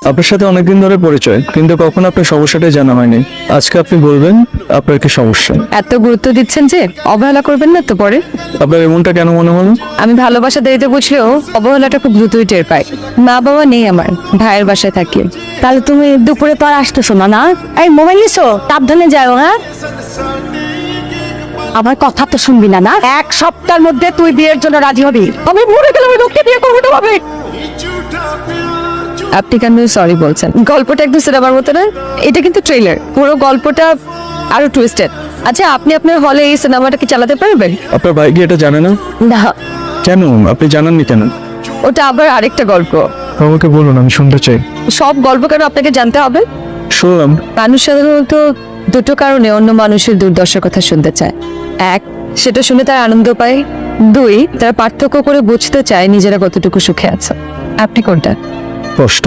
আপনার সাথে অনেকদিন ধরে পরিচয়, কিন্তু কখনো আপনার সমস্যাটাই জানা হয়নি। আজকে আপনি বলবেন আপনার কি সমস্যা। এত গুরুত্ব দিচ্ছেন যে অবহেলা করবেন না তো পরে। আপনার এমনটা কেন মনে হলো? আমি ভালোবাসা দেরিতে বুঝলেও অবহেলাটা খুব দ্রুতই টের পাই। মা বাবা নেই আমার, ভাইয়ের বাসায় থাকি। তাহলে তুমি দুপুরে তো আর আসতেছো না? না, এই মোবাইল নিছো, সাবধানে যাও। হ্যাঁ, আমার কথা তো শুনবি না? না, 1 সপ্তাহের মধ্যে তুই বিয়ের জন্য রাজি হবি। আমি মরে গেলে ওই লোককে বিয়ে করবো না ভাবে। আপনি কেন সরি বলছেন? গল্পটা একদম সিনেমার মতো না, এটা কিন্তু ট্রেলার। পুরো গল্পটা আরো টুইস্টেড। আচ্ছা, আপনি আপনার হলে এই সিনেমাটা কি চালাতে পারবেন? আপনার ভাই কি এটা জানে না? না, কেন আপনি জানাননি কেন? ওটা আবার আরেকটা গল্প। আমাকে বলুন, আমি শুনতে চাই। সব গল্প কেন আপনাকে জানতে হবে? শুনলাম। মানুষ সাধারণত দুটো কারণে অন্য মানুষের দুর্দশার কথা শুনতে চায়। 1, সেটা শুনে তার আনন্দ পায়। 2, তারা পার্থক্য করে বুঝতে চায় নিজেরা কতটুকু সুখে আছে। আপনি কোনটা? কষ্ট।